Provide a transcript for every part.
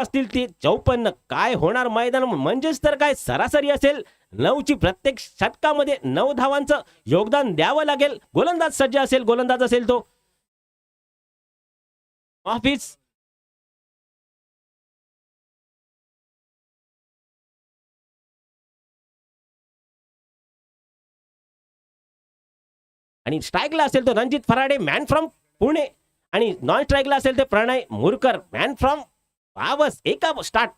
असतील ती 54. काय होणार मैदान, म्हणजेच तर काय सरासरी असेल 9ची. प्रत्येक षटकामध्ये 9 धावांचं योगदान द्यावं लागेल. गोलंदाज सज्ज असेल, गोलंदाज असेल तो ऑफिस. आणि स्ट्राईकला असेल तो Ranjit Faraday man from Pune, आणि नॉन स्ट्राईकला असेल ते प्रणय मुरकर मॅन फ्रॉम पावस. एका स्टार्ट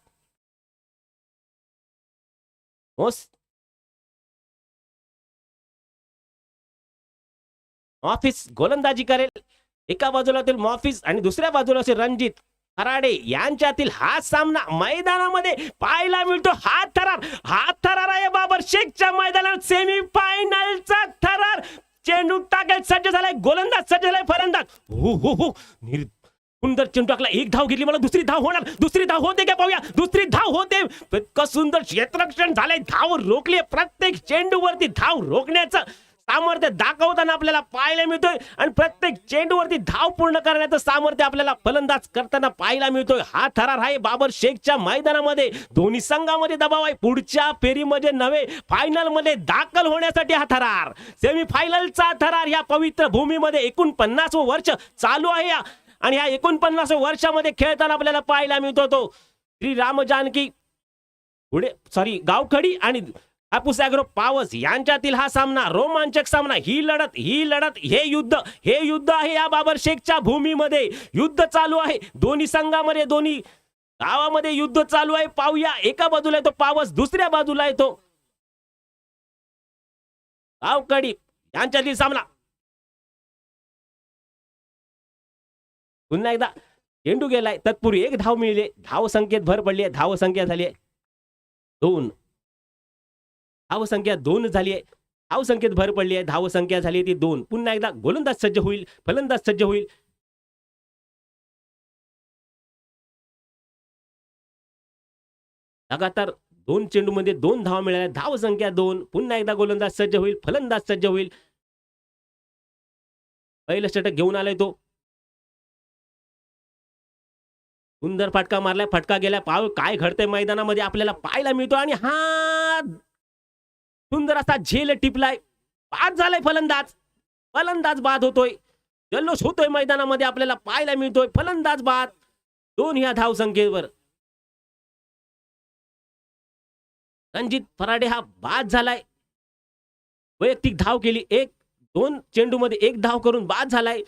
ऑफिस गोलंदाजी करेल. एका बाजूला असेल मॉफिस आणि दुसऱ्या बाजूला असेल रणजित फराडे. यांच्यातील हा सामना मैदानामध्ये पाहायला मिळतो. हा थरार आहे बाबर शेखच्या मैदानात. सेमी फायनलचा थरार. चेंडू टाकायला सज्ज झालाय, गोलंदाज सज्ज झालाय, फलंदाज हो हो हो सुंदर चेंडू टाकला. एक धाव घेतली, मला दुसरी धाव होणार. दुसरी धाव होते का पाहूया. दुसरी धाव होते. इतकं सुंदर क्षेत्ररक्षण झालंय. धाव रोखली. प्रत्येक चेंडूवरती धाव रोखण्याचं सामर्थ्य दाखवताना आपल्याला पाहायला मिळतोय, आणि प्रत्येक चेंडूवरती धाव पूर्ण करण्याचं सामर्थ्य आपल्याला फलंदाज करताना पाहायला मिळतोय. हा थरार आहे बाबर शेखच्या मैदानामध्ये. दोन्ही संघामध्ये दबाव आहे. पुढच्या फेरीमध्ये नव्हे, फायनल मध्ये दाखल होण्यासाठी हा थरार. सेमी फायनलचा थरार या पवित्र भूमीमध्ये 49वं वर्ष चालू आहे, आणि ह्या 49व्या वर्षामध्ये खेळताना आपल्याला पाहायला मिळतो तो श्री राम जानकी गावखडी आणि हापूस ॲग्रो पावस यांच्यातील हा सामना. रोमांचक सामना. ही लढत हे युद्ध आहे या बाबर शेखच्या भूमीमध्ये. युद्ध चालू आहे दोन्ही संघामध्ये, दोन्ही गावामध्ये युद्ध चालू आहे. पाहूया. एका बाजूला आहे तो पावस, दुसऱ्या बाजूला आहे तो गावखडी यांच्यातील सामना. पुन्हा एकदा चेंडू गेलाय. तत्पूर्वी एक धाव मिळाली. धाव संख्येत भर पडली आहे. धाव संख्या झाली आहे 2. धाव संख्या 2 झाली आहे. धाव संख्येत भर पडली आहे. धाव संख्या झाली आहे ती 2. पुन्हा एकदा गोलंदाज सज्ज होईल, फलंदाज सज्ज होईल. लगातार 2 चेंडू मध्ये 2 धाव मिळाल्या. धाव संख्या 2. पुन्हा एकदा गोलंदाज सज्ज होईल, फलंदाज सज्ज होईल. पहिलं षटक घेऊन आलाय तो. सुंदर फटका मारलाय. फटका गेला. पाव काय घडतंय मैदानामध्ये आपल्याला पाहायला मिळतो, आणि हा सुंदर असा झेल टिपलाय. बाद झालाय फलंदाज बाद होतोय. जल्लोष होतोय मैदानामध्ये आपल्याला पाहायला मिळतोय. फलंदाज बाद. 2 ह्या धाव संख्येवर रणजित फराडे हा बाद झालाय. वैयक्तिक धाव केली. 2 चेंडू मध्ये 1 धाव करून बाद झालाय.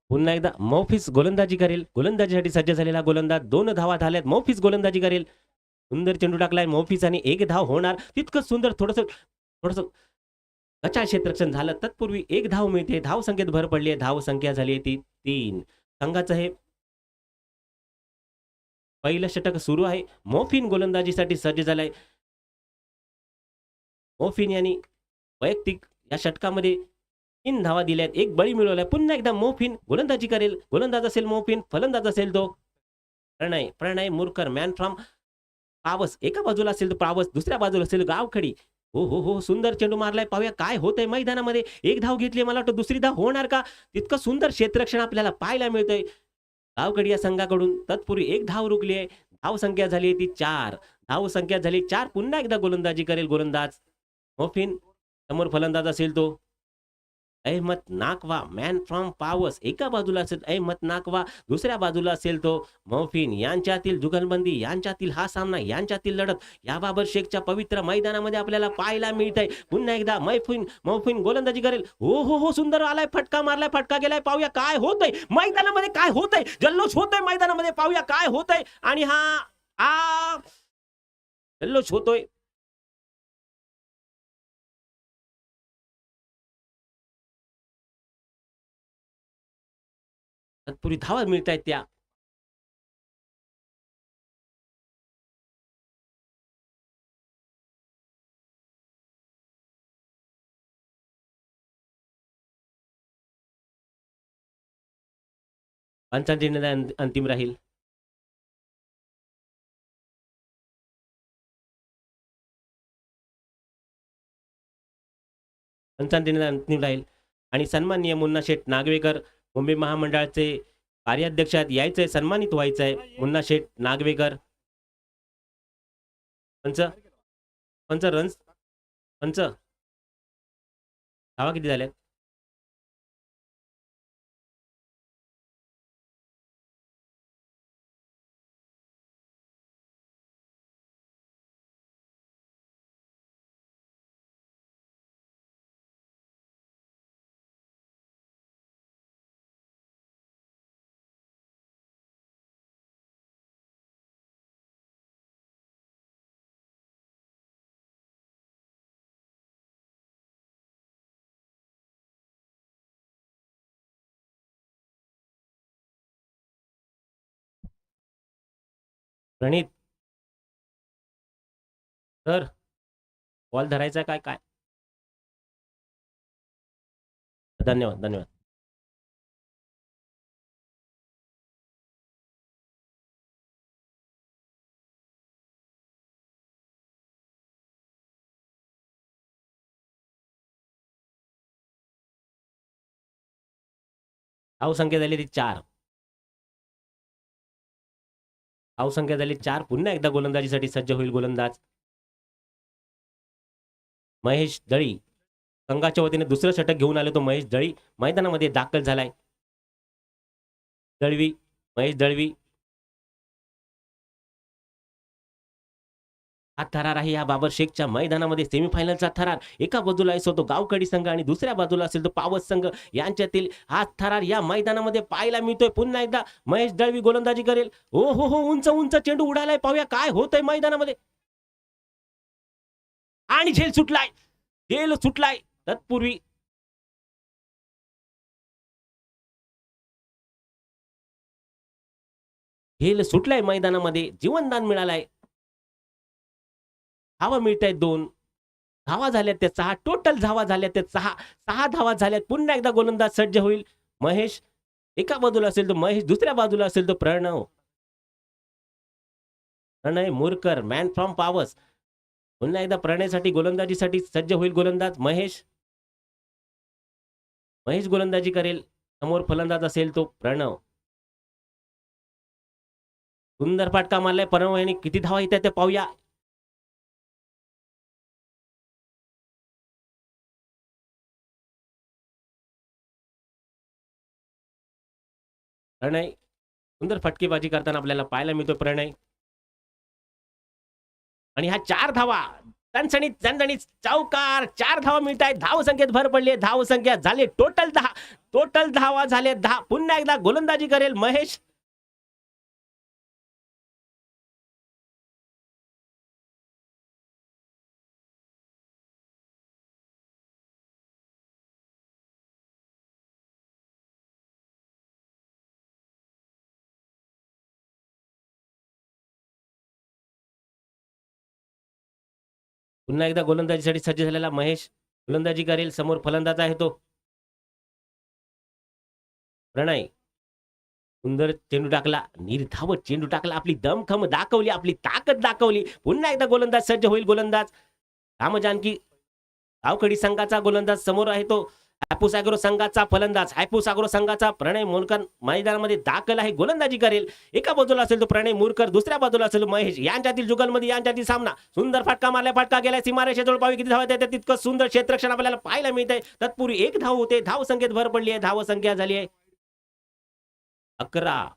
पुन्हा एकदा मौफिस गोलंदाजी करेल. गोलंदाजीसाठी सज्ज झालेला गोलंदाज. 2 धावा झाल्यात. मौफिस गोलंदाजी करेल. सुंदर चेंडू टाकलाय मौफिस, आणि 1 धाव होणार. तितकं सुंदर थोडस कचा क्षेत्ररक्षण झालं. तत्पूर्वी 1 धाव मिळते. धाव संख्येत भर पडली आहे. धाव संख्या झाली आहे ती 3. संघाचं हे पहिलं षटक सुरू आहे. मोफिन गोलंदाजीसाठी सज्ज झालाय. मोफिन यांनी वैयक्तिक या षटकामध्ये 3 धावा दिल्यात. 1 बळी मिळवलाय. पुन्हा एकदा मोफिन गोलंदाजी करेल. गोलंदाज असेल मोफिन, फलंदाज असेल तो प्रणय मुरकर मॅन फ्रॉम पावस. एका बाजूला असेल तो पावस, दुसऱ्या बाजूला असेल गावखडी. हो, सुंदर चेंडू मारलाय. पाहूया काय होतंय मैदानामध्ये. एक धाव घेतली, मला वाटतं दुसरी धाव होणार का? तितकं सुंदर क्षेत्ररक्षण आपल्याला पाहायला मिळतंय गावकडी या संघाकडून. तत्पूर्वी एक धाव रुकली आहे. धाव संख्या झाली आहे ती 4. धाव संख्या झाली 4. पुन्हा एकदा गोलंदाजी करेल गोलंदाज मोफिन. समोर फलंदाज असेल तो अहमद नाकवा, मॅन फ्रॉम पावस. एका बाजूला असेल अहमद नाकवा, दुसऱ्या बाजूला असेल तो मौफिन. यांच्यातील जुगलबंदी, यांच्यातील हा सामना, यांच्यातील लढत या बाबर शेखच्या पवित्र मैदानामध्ये आपल्याला पाहायला मिळतंय. पुन्हा एकदा मौफिन गोलंदाजी करेल. हो, सुंदर आलाय, फटका मारलाय, फटका गेलाय. पाहूया काय होतंय मैदानामध्ये, काय होतंय, जल्लोष होतोय मैदानामध्ये. पाहूया काय होतंय. आणि हा जल्लोष होतोय. तत्पुरी धावा मिळतायत त्या. पंचांची निर्णय अंतिम राहील. पंचांची निर्णय अंतिम राहील. आणि सन्माननीय मुन्ना शेठ नागवेकर मुंबई महामंडळाचे कार्याध्यक्ष आहेत, यायचंय, सन्मानित व्हायचंय. मुन्ना शेठ नागवेकर. पंच पंच रन्स पंच धावा किती झाल्या? प्रणित सर, बॉल धरायचा काय काय? धन्यवाद, धन्यवाद. धाव संख्या झाली ती 4. धाव संख्या झाली 4. पुन्हा एकदा गोलंदाजीसाठी सज्ज होईल गोलंदाज महेश दळी. संघाच्या वतीने दुसरं षटक घेऊन आले तो महेश दळी मैदानामध्ये दाखल झालाय. दळवी, महेश दळवी. हा थरार आहे या बाबर शेखच्या मैदानामध्ये सेमीफायनलचा थरार. एका बाजूला असतो तो गावकडी संघ आणि दुसऱ्या बाजूला असेल तो पावस संघ. यांच्यातील हा थरार या मैदानामध्ये पाहायला मिळतोय. पुन्हा एकदा महेश दळवी गोलंदाजी करेल. हो, उंच उंच चेंडू उडालाय. पाहूया काय होतंय मैदानामध्ये. आणि झेल सुटलाय. तत्पूर्वी झेल सुटलाय मैदानामध्ये. जीवनदान मिळालाय. धावा मिळत आहेत 2. धावा झाल्यात त्या 6. टोटल धावा झाल्यात त्या 6 धावा झाल्यात. पुन्हा एकदा गोलंदाज सज्ज होईल महेश. एका बाजूला असेल तो महेश, दुसऱ्या बाजूला असेल तो प्रणय मुरकर, मॅन फ्रॉम पावस. पुन्हा एकदा प्रणयसाठी गोलंदाजीसाठी सज्ज होईल गोलंदाज महेश. महेश गोलंदाजी करेल. समोर फलंदाज असेल तो प्रणव. सुंदर फटका मारलाय प्रणव यांनी. किती धावा येतात ते पाहूया. प्रणय सुंदर फटकेबाजी करताना आपल्याला पाहायला मिळतो प्रणय. आणि ह्या 4 धावा चणचणीत चौकार. 4 धावा मिळत आहेत. धाव संख्येत भर पडली. धाव संख्या झाली टोटल 10. टोटल धावा झाले 10. पुन्हा एकदा गोलंदाजी करेल महेश. पुन्हा एकदा गोलंदाजीसाठी सज्ज झालेला महेश गोलंदाजी करेल. समोर फलंदाज आहे तो प्रणय. सुंदर चेंडू टाकला. निर्धावत चेंडू टाकला. आपली दमखम दाखवली, आपली ताकद दाखवली. पुन्हा एकदा गोलंदाज सज्ज होईल गोलंदाज. रामजानकी गावखडी संघाचा गोलंदाज समोर आहे तो हायपूस ॲग्रो संघाचा फलंदाज हायपूस ॲग्रो संघाचा प्रणय मोरकर मैदानामध्ये दाखल आहे, गोलंदाजी करेल. एका बाजूला असेल तो प्रणय मोरकर, दुसऱ्या बाजूला असेल महेश. यांच्यातील जुगलमध्ये यांच्यातील सामना. सुंदर फटका मारला, फटका गेला सीमारेषेजवळ. पावी किती धावा येतात तितकं सुंदर क्षेत्ररक्षण आपल्याला पाहायला मिळतंय. तत्पूर्वी एक धाव होते, धाव संख्येत भर पडली आहे, धाव संख्या झाली आहे 11.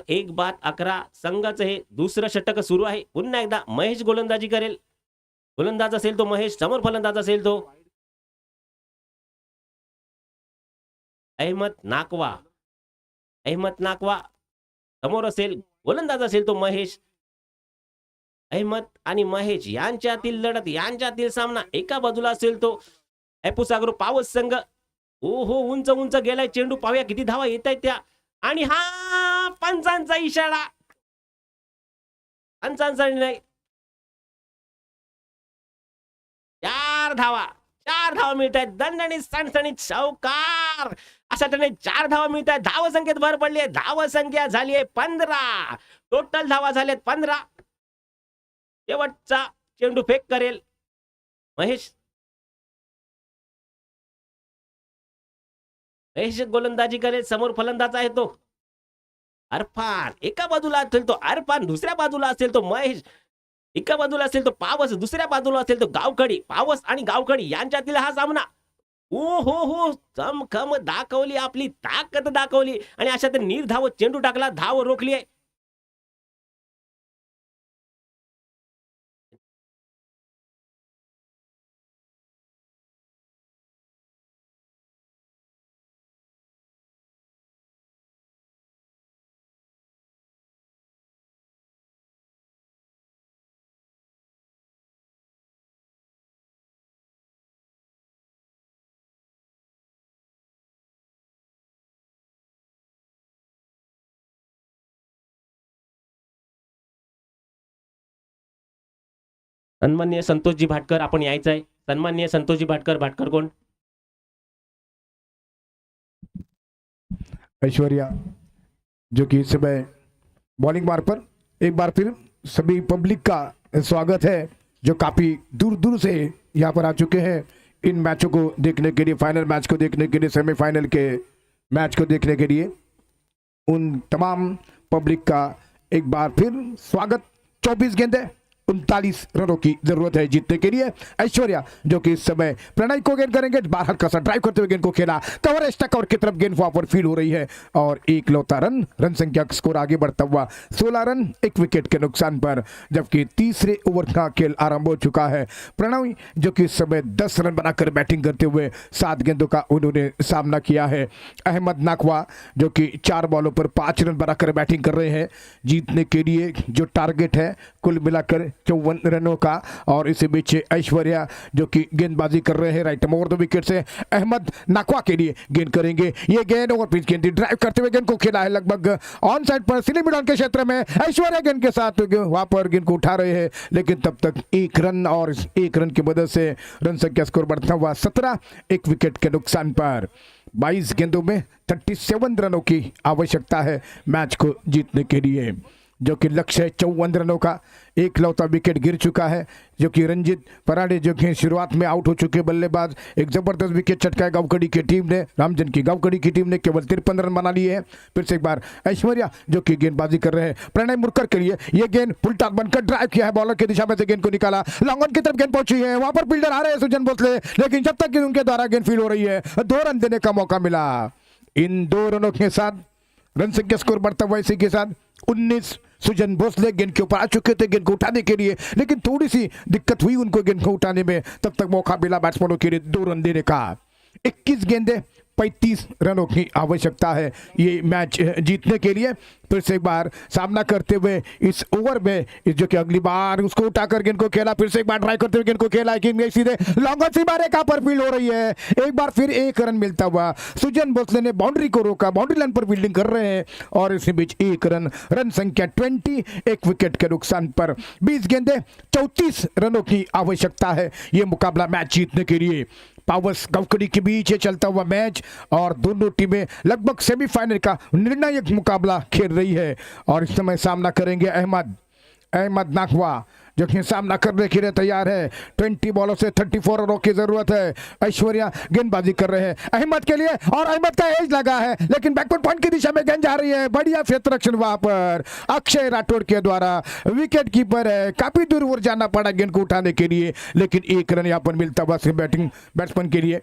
1 बाद 11. संघाचं हे दुसरं षटक सुरू आहे. पुन्हा एकदा महेश गोलंदाजी करेल. गोलंदाज असेल तो महेश, समोर फलंदाज असेल तो अहमद नाकवा. अहमद नाकवा समोर असेल, गोलंदाज असेल तो महेश. अहमद आणि महेश यांच्यातील लढत, यांच्यातील सामना. एका बाजूला असेल तो हायपूस ॲग्रो पावस संघ. ओहो, उंच उंच गेलाय चेंडू. पाहूया किती धावा येत आहेत त्या. आणि हा पंचांचा इशारा, पंचांचा निर्णय. 4 धावा मिळत आहेत. दणदणीत सणसणीत चौकार. अशा त्याने 4 धावा मिळत आहेत. धाव संख्येत भर पडली आहे. धाव संख्या झाली आहे 15. टोटल धावा झाल्यात 15. शेवटचा चेंडू फेक करेल महेश. महेश गोलंदाजी करेल. समोर फलंदाज आहे तो अरफान. एका बाजूला असेल तो अरफान, दुसऱ्या बाजूला असेल तो महेश. एका बाजूला असेल तो पावस, दुसऱ्या बाजूला असेल तो गावखडी. पावस आणि गावखडी यांच्यातील हा सामना. ओ हो हो, चमखम दाखवली, आपली ताकद दाखवली आणि अशा तर निर्धाव चेंडू टाकला, धाव रोखली आहे. सन्माननीय संतोषजी भाटकर, आपण यायचं आहे. सन्माननीय संतोषजी भाटकर. भाटकर कोण? ऐश्वर्या, जो कि इस समय बॉलिंग मार्ग पर. एक बार फिर सभी पब्लिक का स्वागत है जो काफी दूर दूर से यहाँ पर आ चुके हैं इन मैचों को देखने के लिए, फाइनल मैच को देखने के लिए, सेमीफाइनल के मैच को देखने के लिए. उन तमाम पब्लिक का एक बार फिर स्वागत. 24 गेंदें 39 रनों की जरूरत है जीतने के लिए. ऐश्वर्या जो कि इस समय प्रणय को गेंद करेंगे. बाहर हल्का सा ड्राइव करते हुए गेंद को खेला, कवरेज तक और की तरफ गेंद वहां पर फील हो रही है और एक लौता रन. रन संख्या का स्कोर आगे बढ़ता हुआ 16 रन 1 विकेट के नुकसान पर, जबकि तीसरे ओवर का खेल आरंभ हो चुका है. प्रणय जो कि इस समय 10 रन बनाकर बैटिंग करते हुए 7 गेंदों का उन्होंने सामना किया है. अहमद नाकवा जो कि 4 बॉलों पर 5 रन बनाकर बैटिंग कर रहे हैं. जीतने के लिए जो टारगेट है कुल मिलाकर 54 रनों का. और इसी बीच ऐश्वर्या जो कि गेंदबाजी कर रहे हैं राइट ओवर द विकेट से. अहमद नाकवा के लिए गेंद करेंगे. ये गेंद ओवर पिच गेंद ड्राइव करते हुए गेंद को खेला है लगभग ऑन साइड पर स्लिप मिड ऑन के क्षेत्र में. ऐश्वर्या गेंद के साथ वहां पर गेंद को उठा रहे हैं, लेकिन तब तक 1 रन और 1 रन की मदद से रन संख्या स्कोर बढ़ता हुआ 17 1 विकेट के नुकसान पर. 22 गेंदों में 37 रनों की आवश्यकता है मैच को जीतने के लिए, जो कि लक्ष्य है 54 रनों का. एक लौता विकेट गिर चुका है जो कि रंजीत पराडे जो कि शुरुआत में आउट हो चुके बल्लेबाज. एक जबरदस्त विकेट चटका है गावखड़ी की टीम ने. रामजन की गावखड़ी की टीम ने केवल 53 रन बना लिए हैं. फिर से एक बार ऐश्वर्या जो कि गेंदबाजी कर रहे हैं. प्रणय मुरकर के लिए ये गेंद फुलटा बनकर ड्राइव किया है, बॉलर की दिशा में से गेंद को निकाला, लॉन्ग ऑन की तरफ गेंद पहुंची है. वहां पर फील्डर आ रहे हैं सुजन भोसले, लेकिन जब तक उनके द्वारा गेंद फील हो रही है 2 रन देने का मौका मिला. इन 2 रनों के साथ रन संख्या स्कोर बढ़ता हुआ इसी के साथ 19. सुजन भोसले गेंद के ऊपर आ चुके थे गेंद को उठाने के लिए, लेकिन थोड़ी सी दिक्कत हुई उनको गेंद को उठाने में. तब तक मौका मिला बैट्समैनों के लिए 2 रन देने का. 21 गेंदें 35 रनों की आवश्यकता है ये मैच जीतने के लिए. फिर से एक बार सामना करते हुए इस ओवर में जो कि अगली बार उसको उठाकर गेंद को खेला, फिर से एक बार ट्राई करते हुए गेंद को खेला, सीधे लॉन्ग ऑन सीमा रेखा पर फील्ड हो रही है. एक बार फिर 1 रन मिलता हुआ सुजन भोसले ने बाउंड्री को रोका, बाउंड्री लाइन पर फील्डिंग कर रहे हैं और इसी बीच 1 रन. रन संख्या 20 1 विकेट के नुकसान पर. 20 गेंदें 34 रनों की आवश्यकता है ये मुकाबला मैच जीतने के लिए. पावस गावखड़ी के बीच चलता हुआ मैच और दोनों टीमें लगभग सेमीफाइनल का निर्णायक मुकाबला खेल रही है. और इस समय सामना करेंगे अहमद नाकवा जो कि सामना करने के लिए तैयार है। 20 बॉलों से 34 रनों की जरूरत है। ऐश्वर्या गेंदबाजी कर रहे हैं अहमद के लिए और अहमद का एज लगा है, लेकिन बैकवर्ड पॉइंट की दिशा में गेंद जा रही है। बढ़िया क्षेत्ररक्षण वहां पर अक्षय राठौड़ के द्वारा। विकेट कीपर है, काफी दूर वो जाना पड़ा गेंद को उठाने के लिए, लेकिन एक रन यहाँ पर मिलता हुआ बैट्समैन के लिए।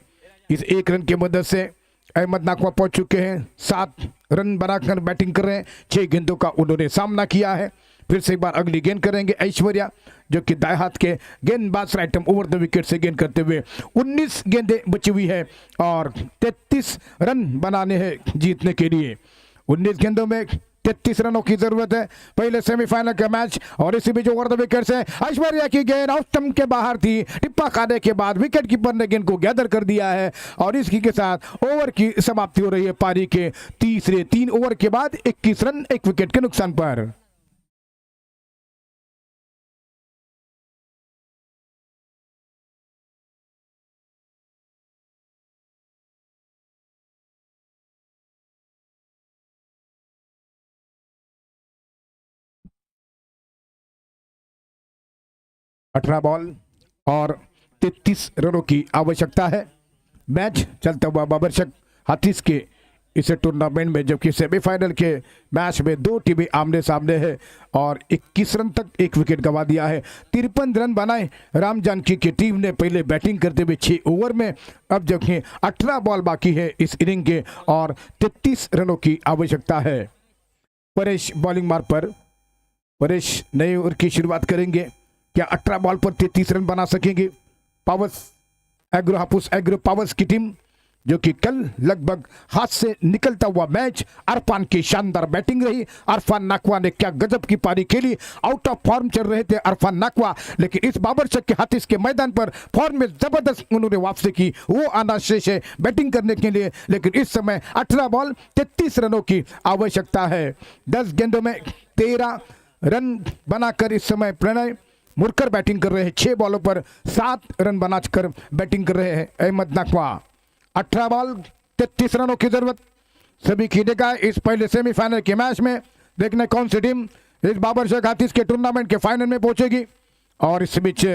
इस एक रन की मदद से अहमद नाकवा पहुंच चुके हैं। 7 रन बनाकर बैटिंग कर रहे हैं। 6 गेंदों का उन्होंने सामना किया है। फिर से एक बार अगली गेंद करेंगे ऐश्वर्या, जो कि दाएं हाथ के गेंदबाज राइट ओवर द विकेट से गेंद करते हुए। 19 गेंदें बची हुई है और 33 रन बनाने हैं जीतने के लिए। 19 गेंदों में 33 रनों की जरूरत है। पहले सेमीफाइनल का मैच और इसी बीच ओवर द विकेट से ऐश्वर्या की गेंद ऑफ स्टंप के बाहर थी। टिप्पा खाने के बाद विकेट कीपर ने गेंद को गैदर कर दिया है और इसी के साथ ओवर की समाप्ति हो रही है। पारी के तीसरे 3 ओवर के बाद 21 रन 1 विकेट के नुकसान पर। अठारह बॉल और 33 रनों की आवश्यकता है। मैच चलता हुआ बाबरशक हाथीज के इस टूर्नामेंट में, जबकि सेमीफाइनल के मैच में 2 टीमें आमने सामने है और 21 रन तक 1 विकेट गंवा दिया है। 53 रन बनाए राम जानकी की टीम ने पहले बैटिंग करते हुए 6 ओवर में। अब जबकि 18 बॉल बाकी है इस इनिंग के और 33 रनों की आवश्यकता है। परेश बॉलिंग मार्ग पर, परेश नए ओवर की शुरुआत करेंगे। क्या 18 बॉल पर 33 रन बना सकेंगे पावर्स एग्रो हापुस एग्रो पावर्स की टीम, जो कि कल लगभग हाथ से निकलता हुआ मैच। अरफान की शानदार बैटिंग रही। अरफान नाकवा ने क्या गजब की पारी खेली। आउट ऑफ फॉर्म चल रहे थे अरफान नाकवा, लेकिन इस बाबरशक के हाथीज के मैदान पर फॉर्म में जबरदस्त उन्होंने वापसी की। वो आना शेष है बैटिंग करने के लिए, लेकिन इस समय 18 बॉल 33 रनों की आवश्यकता है। 10 गेंदों में 13 रन बनाकर इस समय प्रणय मुरकर बैटिंग कर रहे हैं। 6 बॉलों पर 7 रन बनाकर बैटिंग कर रहे हैं अहमद नाकवा। 18 बॉल 33 रनों की जरूरत सभी खींचे का इस पहले सेमीफाइनल के मैच में। देखने कौन सी टीम इस बाबरशक हाथीज के टूर्नामेंट के फाइनल में पहुंचेगी। और इस बीच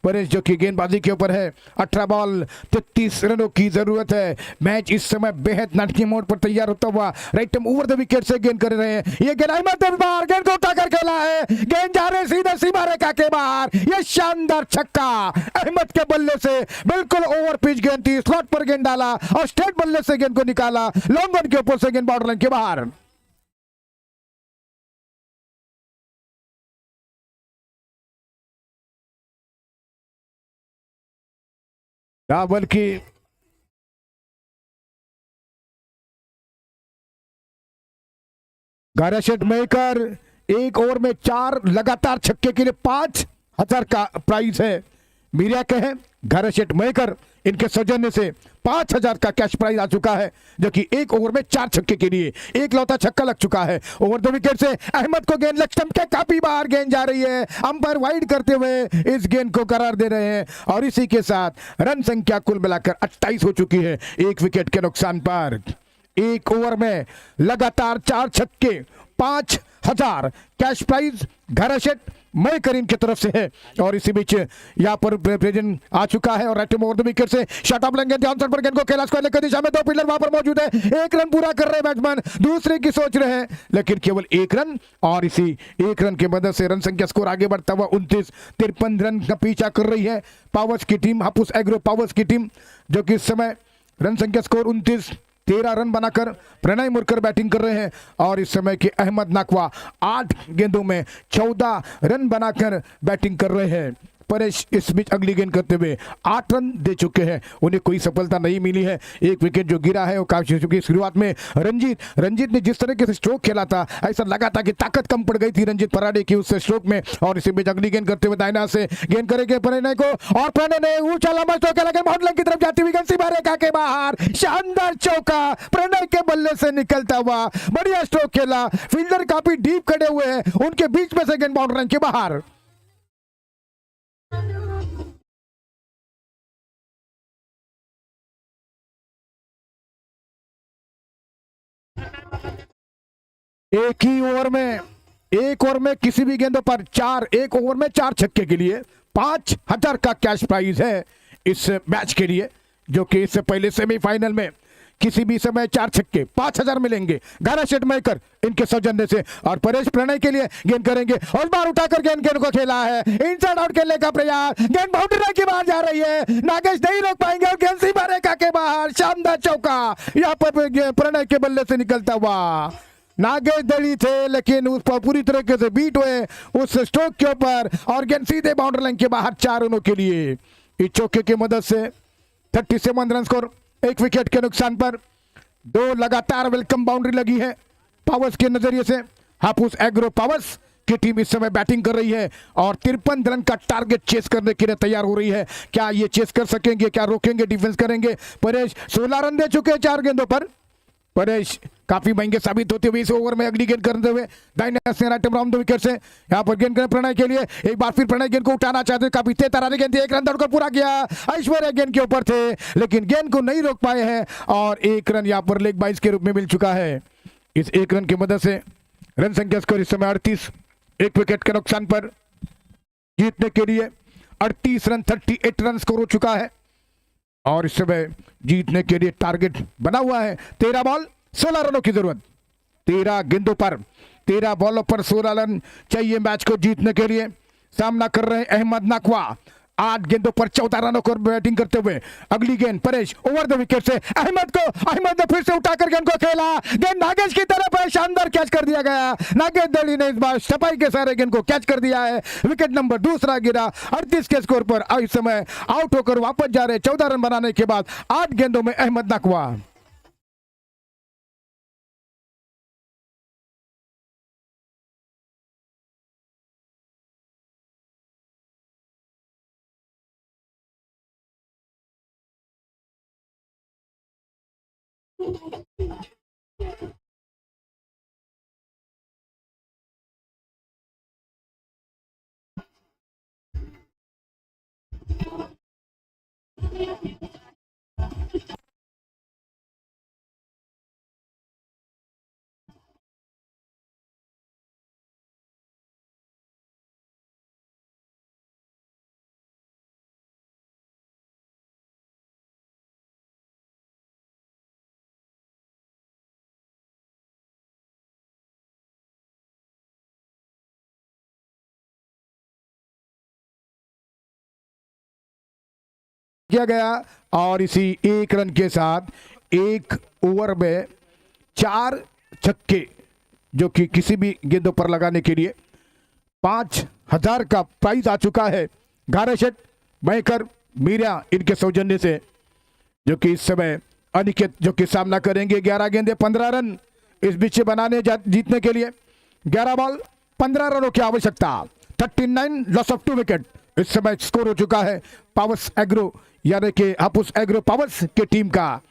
परेश जो कि गेंदबाजी के ऊपर है। 18 बॉल 33 रनों की जरूरत है। मैच इस समय बेहद नाटकीय मोड पर तैयार होता हुआ राइट ओवर द विकेट से गेंद कर रहे हैं। ये गेंद अहमद बाहर गेंद को उठाकर खेला है। गेंद जा रहे सीधा सीमा रेखा के बाहर। ये शानदार छक्का अहमद के बल्ले से बिल्कुल ओवर पिच गेंद थी। स्लॉट पर गेंद डाला और स्ट्रेट बल्ले से गेंद को निकाला। लॉन्ग ऑन के ऊपर से गेंद बॉर्डर लाइन के बाहर। बल्कि गाराशेट मेकर 1 ओवर में 4 लगातार छक्के के लिए 5,000 का प्राइज है। मीडिया के हैं गाराशेट मेकर, इनके सौजन्य से 5,000 का कैश प्राइज आ चुका है, जो कि 1 ओवर में 4 छक्के के लिए एक लौता छक्का लग चुका है। ओवर द विकेट से अहमद को गेंद लग स्टंप के काफी बाहर गेंद जा रही है। अंपायर वाइड करते हुए इस गेंद को करार दे रहे हैं और इसी के साथ रन संख्या कुल मिलाकर 28 हो चुकी है 1 विकेट के नुकसान पर। 1 ओवर में लगातार 4 छक्के, 5,000 कैश प्राइज घराशेट मई करीम की तरफ से है। और इसी बीच यहाँ पर प्रेजेंट आ चुका है और राइट ओवर द विकेट से शॉट ऑफ लेंगे ध्यान पर गेंद को कैलाश को लेकर दिशा में 2 फील्डर वहां पर मौजूद है। 1 रन पूरा कर रहे हैं बैट्समैन, दूसरे की सोच रहे हैं, लेकिन केवल 1 रन और इसी 1 रन की मदद से रन संख्या स्कोर आगे बढ़ता हुआ 29-53 रन का पीछा कर रही है पावर्स की टीम, हापुस एग्रो पावर्स की टीम, जो कि इस समय रन संख्या स्कोर 29-13 रन बनाकर प्रणय मुरकर बैटिंग कर रहे हैं। और इस समय के अहमद नाकवा 8 गेंदों में 14 रन बनाकर बैटिंग कर रहे हैं। परेश इस बीच अगली गेंद करते हुए 8 रन दे चुके हैं, उन्हें कोई सफलता नहीं मिली है। 1 विकेट जो गिरा है वो काफी चुकी। शुरुआत में रंजीत ने जिस तरीके से स्ट्रोक खेला था ऐसा लगा था कि ताकत कम पड़ गई थी रंजीत पराडे की उस स्ट्रोक में। और इसी बीच अगली गेंद करते हुए दाहिना से गेंद करेंगे प्रणय को और प्रणय ने ऊंचा लंबा स्ट्रोक खेला, बाउंड्री लाइन की तरफ जाती हुई गेंद सीमा रेखा के बाहर। शानदार चौका प्रणय के बल्ले से निकलता हुआ, बढ़िया स्ट्रोक खेला। फील्डर काफी डीप खड़े हुए हैं, उनके बीच में से गेंद बाउंड्री लाइन के बाहर। एक ही ओवर में एक ओवर में किसी भी गेंदों पर एक ओवर में 4 छक्के के लिए 5,000 का कैश प्राइज है इस मैच के लिए, जो कि इससे पहले सेमीफाइनल में किसी भी समय 4 छक्के 5,000 मिलेंगे। गारा शेट मेकर इनके सौजन्य से, और परेश प्रणय के लिए गेंद करेंगे और बार उठाकर गेंद को खेला है, इनसाइड आउट खेलने का प्रयास, गेंद बाउंड्री के बाहर जा रही है, नागेश नहीं रोक पाएंगे और गेंद सीमा रेखा के बाहर, शानदार चौका यहाँ पर प्रणय के बल्ले से निकलता हुआ। नागेश दड़ी थे लेकिन उस पर पूरी तरीके से बीट हुए उस स्ट्रोक के ऊपर और गेंद सीधे बाउंड्री लाइन के बाहर 4 रनों के लिए। इस चौके की मदद से 37 रन स्कोर, 1 विकेट के नुकसान पर 2 लगातार वेलकम बाउंड्री लगी है पावर्स के नजरिए से। हापुस एग्रो पावर्स की टीम इस समय बैटिंग कर रही है और 53 रन का टारगेट चेस करने के लिए तैयार हो रही है। क्या ये चेस कर सकेंगे, क्या रोकेंगे, डिफेंस करेंगे? परेश 16 रन दे चुके हैं 4 गेंदों पर। परेश काफी महंगे साबित होते हुए इस ओवर में अगली गेंद करते हुए राइट अराउंड द विकेट से यहाँ पर गेंद प्रणय के लिए, एक बार फिर प्रणय गेंद को उठाना चाहते हैं, काफी तेज तरारी गेंद, 1 रन दौड़कर पूरा किया। ऐश्वर्या गेंद के ऊपर थे लेकिन गेंद को नहीं रोक पाए हैं और 1 रन यहाँ पर लेग बाइस के रूप में मिल चुका है। इस 1 रन की मदद से रन संख्या स्कोर इस समय 38, 1 विकेट के नुकसान पर जीतने के लिए 38 रन 38 रन स्कोर हो चुका है और इस समय जीतने के लिए टारगेट बना हुआ है 13 बॉल 16 रनों की जरूरत। 13 गेंदों पर 13 बॉलों पर 16 रन चाहिए मैच को जीतने के लिए। सामना कर रहे हैं अहमद नकवा, 8 गेंदों पर 14 रनों को बैटिंग करते हुए। अगली गेंद परेश ओवर द विकेट से अहमद ने फिर से उठाकर गेंद को खेला, गेंद नागेश की तरफ है, शानदार कैच कर दिया गया। नागेश दड़ी ने इस बार सफाई के सारे गेंद को कैच कर दिया है। विकेट नंबर 2 गिरा 38 के स्कोर पर। इस समय आउट होकर वापस जा रहे 14 रन बनाने के बाद 8 गेंदों में अहमद नकवा। किया गया और इसी 1 रन के साथ 1 ओवर में 4 छक्के, जो कि किसी भी गेंदों पर लगाने के लिए 5,000 का प्राइज आ चुका है। गारेशेट मयकर मीरा इनके सौजन्य से, जो कि इस समय अनिकेत जो कि सामना करेंगे। 11 गेंदे 15 रन इस बीच बनाने जीतने के लिए 11 बॉल 15 रनों की आवश्यकता। 39 लॉस ऑफ 2 विकेट इस समय स्कोर हो चुका है पावर्स एग्रो यानी कि हापुस एग्रो पावर्स की टीम का।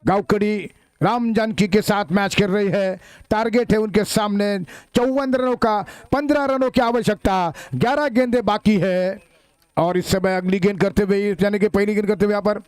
गांवकड़ी राम जानकी के साथ मैच खेल रही है। टारगेट है उनके सामने 54 रनों का, 15 रनों की आवश्यकता, 11 गेंदें बाकी है और इस समय अगली गेंद करते हुए यानी कि पहली गेंद करते हुए यहाँ पर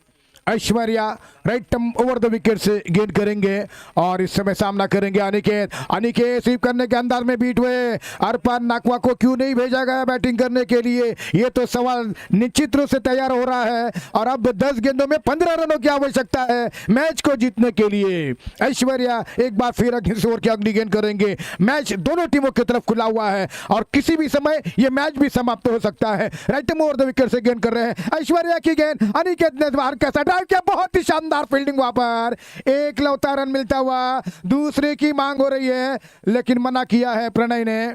Aishwarya right over the wicket से गेंद करेंगे और इस समय सामना करेंगे अनिकेत स्वीप करने के अंदाज में बीट हुए। अरपान नाकवा को क्यों नहीं भेजा गया बैटिंग करने के लिए, ये तो सवाल निश्चित रूप से तैयार हो रहा है। और अब 10 गेंदों में 15 रनों की आवश्यकता है मैच को जीतने के लिए। ऐश्वर्या एक बार फिर ओवर की अगली गेंद करेंगे। मैच दोनों टीमों की तरफ खुला हुआ है और किसी भी समय यह मैच भी समाप्त हो सकता है। राइट ओवर द विकेट से गेंद कर रहे हैं ऐश्वर्या की गेंद, अनिकेत ने बाहर कैसा ड्राइव किया, बहुत ही शानदार फील्डिंग वहां पर। एक लौता रन मिलता हुआ, दूसरे की मांग हो रही है लेकिन मना किया है प्रणय ने।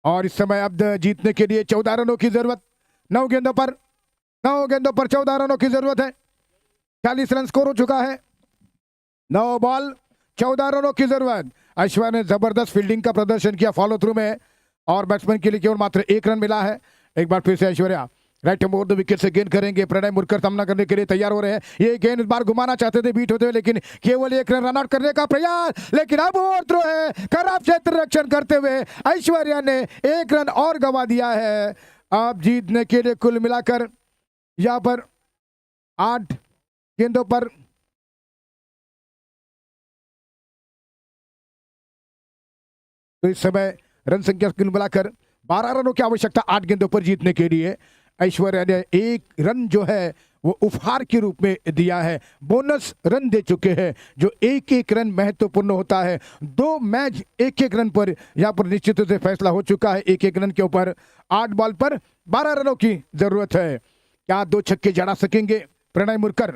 और इस समय अब जीतने के लिए 14 रनों की जरूरत। 9 गेंदों पर 14 रनों की जरूरत है। 40 रन स्कोर हो चुका है। 9 बॉल 14 रनों की जरूरत। ऐश्वर्या ने जबरदस्त फील्डिंग का प्रदर्शन किया फॉलो थ्रू में और बैट्समैन के लिए केवल मात्र 1 रन मिला है। एक बार फिर से Aishwarya right over the wicket से गेंद करेंगे। प्रणय मुड़कर सामना करने के लिए तैयार हो रहे हैं। ये गेंद इस बार घुमाना चाहते थे बीट होते हुए लेकिन केवल 1 रन आउट करने का प्रयास, लेकिन अब ओवर थ्रो है। खराब क्षेत्र रक्षण करते हुए ऐश्वर्या ने 1 रन और गंवा दिया है। अब जीतने के लिए कुल मिलाकर यहां पर 8 गेंदों पर तो इस समय रन संख्या कुल मिलाकर 12 रनों की आवश्यकता 8 गेंदों पर जीतने के लिए। ऐश्वर्या ने 1 रन जो है वो उपहार के रूप में दिया है, बोनस रन दे चुके हैं, जो एक एक रन महत्वपूर्ण होता है। 2 मैच एक एक रन पर यहाँ पर निश्चित रूप से फैसला हो चुका है। एक एक रन के ऊपर 8 बॉल पर 12 रनों की जरूरत है। क्या 2 छक्के जड़ा सकेंगे प्रणय मुरकर,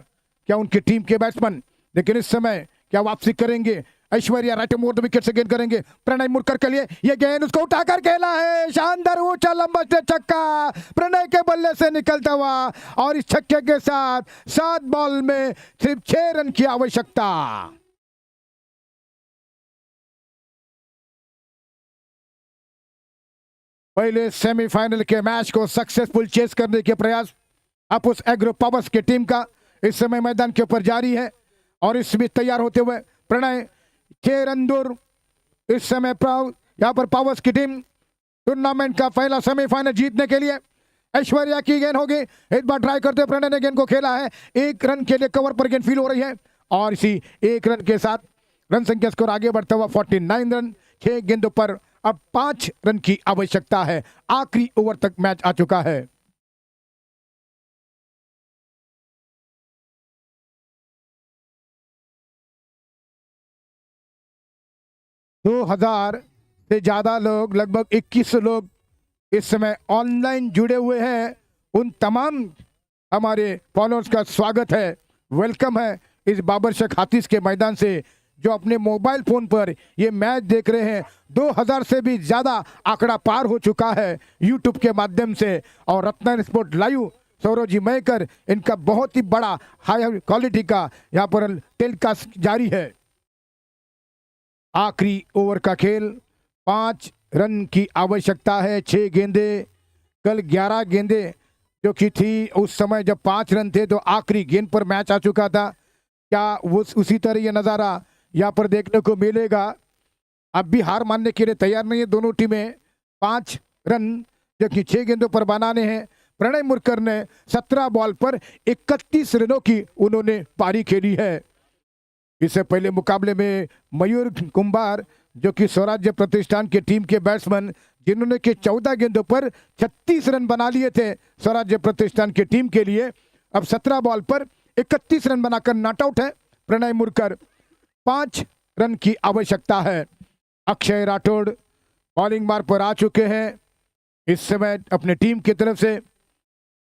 क्या उनकी टीम के बैट्समैन? लेकिन इस समय क्या वापसी करेंगे Aishwarya? Right more the wicket से गेंद करेंगे प्रणय मुरकर के लिए, ये गेंद उसको उठाकर खेला है, शानदार ऊंचा लंबा छक्का प्रणय के बल्ले से निकलता हुआ, और इस छक्के के साथ 7 बॉल में सिर्फ 6 रन की आवश्यकता। पहले सेमीफाइनल के मैच को सक्सेसफुल चेस करने के प्रयास अपुस एग्रो पावर्स की टीम का इस समय मैदान के ऊपर जारी है, और इसमें तैयार होते हुए प्रणय 6 रन दूर। इस समय यहाँ पर पावर्स की टीम टूर्नामेंट का पहला सेमीफाइनल जीतने के लिए ऐश्वर्या की गेंद होगी। एक बार ट्राई करते हुए प्रणय ने गेंद को खेला है, 1 रन के लिए कवर पर गेंद फील हो रही है, और इसी 1 रन के साथ रन संख्या स्कोर आगे बढ़ता हुआ 49 रन। 6 गेंदों पर अब 5 रन की आवश्यकता है। आखिरी ओवर तक मैच आ चुका है। दो 2000 से ज्यादा लोग, लगभग 21 लोग इस समय ऑनलाइन जुड़े हुए हैं। उन तमाम हमारे फॉलोअर्स का स्वागत है, वेलकम है इस बाबर शेख हाथीस के मैदान से, जो अपने मोबाइल फोन पर ये मैच देख रहे हैं। 2000 से भी ज्यादा आंकड़ा पार हो चुका है यूट्यूब के माध्यम से, और रत्न स्पोर्ट लाइव सौरव जी मयकर, इनका बहुत ही बड़ा हाई क्वालिटी का यहाँ पर टेलीकास्ट जारी है। आखिरी ओवर का खेल, 5 रन की आवश्यकता है। 6 गेंदे, कल 11 गेंदे जो कि थी, उस समय जब 5 रन थे तो आखिरी गेंद पर मैच आ चुका था। क्या वो उसी तरह ये नज़ारा यहाँ पर देखने को मिलेगा? अब भी हार मानने के लिए तैयार नहीं है दोनों टीमें। 5 रन जो कि 6 गेंदों पर बनाने हैं। प्रणय मुरकर ने 17 बॉल पर 31 रनों की उन्होंने पारी खेली है। इससे पहले मुकाबले में मयूर कुंभार जो कि स्वराज्य प्रतिष्ठान के टीम के बैट्समैन, जिन्होंने के 14 गेंदों पर 36 रन बना लिए थे स्वराज्य प्रतिष्ठान की टीम के लिए, अब 17 बॉल पर 31 रन बनाकर नॉट आउट है प्रणय मुरकर। 5 रन की आवश्यकता है। अक्षय राठौड़ बॉलिंग मार्ग पर आ चुके हैं इस समय अपने टीम की तरफ से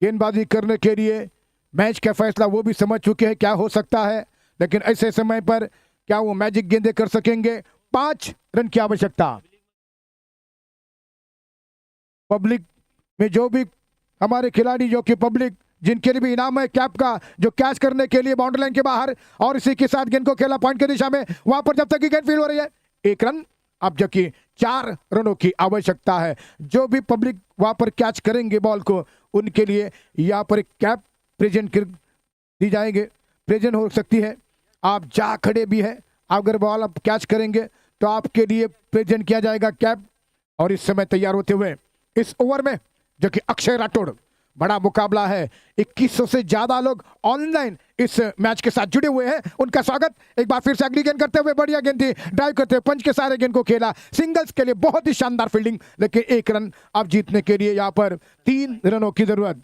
गेंदबाजी करने के लिए। मैच का फैसला वो भी समझ चुके हैं क्या हो सकता है, लेकिन ऐसे समय पर क्या वो मैजिक गेंदे कर सकेंगे? 5 रन की आवश्यकता। पब्लिक में जो भी हमारे खिलाड़ी, जो कि पब्लिक जिनके लिए भी इनाम है कैप का, जो कैच करने के लिए बाउंड्री लाइन के बाहर, और इसी के साथ गेंद को खेला पॉइंट की दिशा में, वहां पर जब तक की गेंद फील हो रही है 1 रन। अब जबकि 4 रनों की आवश्यकता है। जो भी पब्लिक वहां पर कैच करेंगे बॉल को, उनके लिए यहाँ पर एक कैप प्रेजेंट दी जाएंगे, प्रेजेंट हो सकती है। आप जा खड़े भी हैं, अगर बॉल आप कैच करेंगे तो आपके लिए प्रेजेंट किया जाएगा कैप। और इस समय तैयार होते हुए इस ओवर में जो कि अक्षय राठौड़, बड़ा मुकाबला है। 2100 से ज्यादा लोग ऑनलाइन इस मैच के साथ जुड़े हुए हैं, उनका स्वागत। एक बार फिर से अगली गेंद करते हुए बढ़िया गेंद थी, ड्राइव करते हुए पंच के सारे गेंद को खेला, सिंगल्स के लिए बहुत ही शानदार फील्डिंग, लेकिन 1 रन अब जीतने के लिए यहाँ पर 3 रनों की जरूरत।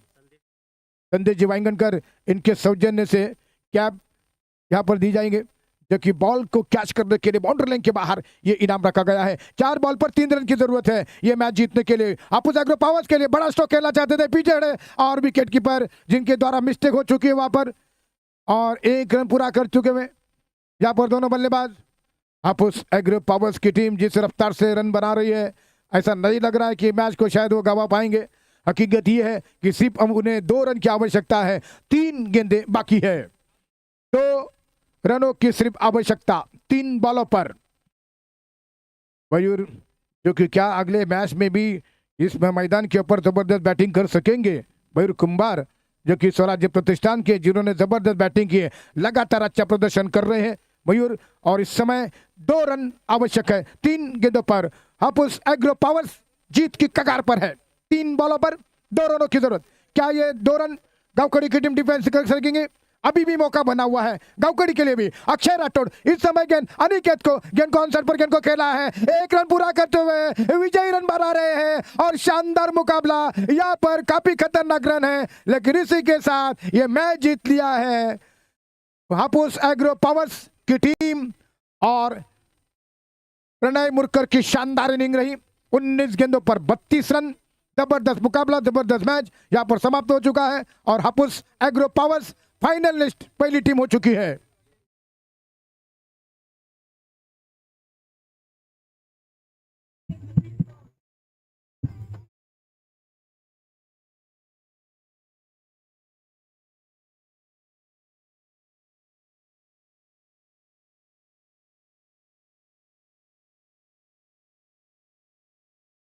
संदेश जी वाइंगनकर, इनके सौजन्य से कैप यहाँ पर दी जाएंगे, जबकि बॉल को कैच करने के लिए बाउंड्री लाइन के बाहर ये इनाम रखा गया है। 4 बॉल पर 3 रन की जरूरत है ये मैच जीतने के लिए। अपुस एग्रो पावर्स के लिए बड़ा स्ट्रोक खेलना चाहते थे, पीछे हटे, और विकेट कीपर जिनके द्वारा मिस्टेक हो चुकी है वहां पर, और 1 रन पूरा कर चुके हुए यहाँ पर दोनों बल्लेबाज। अपुस एग्रो पावर्स की टीम जिस रफ्तार से रन बना रही है, ऐसा नहीं लग रहा है कि मैच को शायद वो गंवा पाएंगे। हकीकत ये है कि सिर्फ उन्हें 2 रन की आवश्यकता है, 3 गेंदें बाकी है। 2 रनों की सिर्फ आवश्यकता 3 बॉलों पर। मयूर जो कि क्या अगले मैच में भी इस मैदान के ऊपर जबरदस्त बैटिंग कर सकेंगे? मयूर कुंभार जो कि स्वराज्य प्रतिष्ठान के, जिन्होंने जबरदस्त बैटिंग की है, लगातार अच्छा प्रदर्शन कर रहे हैं मयूर। और इस समय 2 रन आवश्यक है 3 गेंदों पर। अपुस एग्रो पावर्स जीत की कगार पर है। 3 बॉलों पर 2 रनों की जरूरत। क्या ये 2 रन गांवकड़ी की टीम डिफेंस कर सकेंगे? अभी भी मौका बना हुआ है गावकड़ी के लिए भी। अक्षय राठौड़ इस समय गेंद को आंसर पर गेंद को खेला है, 1 रन पूरा करते हुए विजयी रन बना रहे हैं और शानदार मुकाबला यहाँ पर काफी खतरनाक रन है, लेकिन इसी के साथ ये मैच जीत लिया है हापुस एग्रो पावर्स की टीम। और प्रणय मुरकर की शानदार इनिंग रही, 19 गेंदों पर 32 रन। जबरदस्त मुकाबला, जबरदस्त मैच यहाँ पर समाप्त हो चुका है और हापुस एग्रो पावर्स फाइनल लिस्ट पहली टीम हो चुकी है।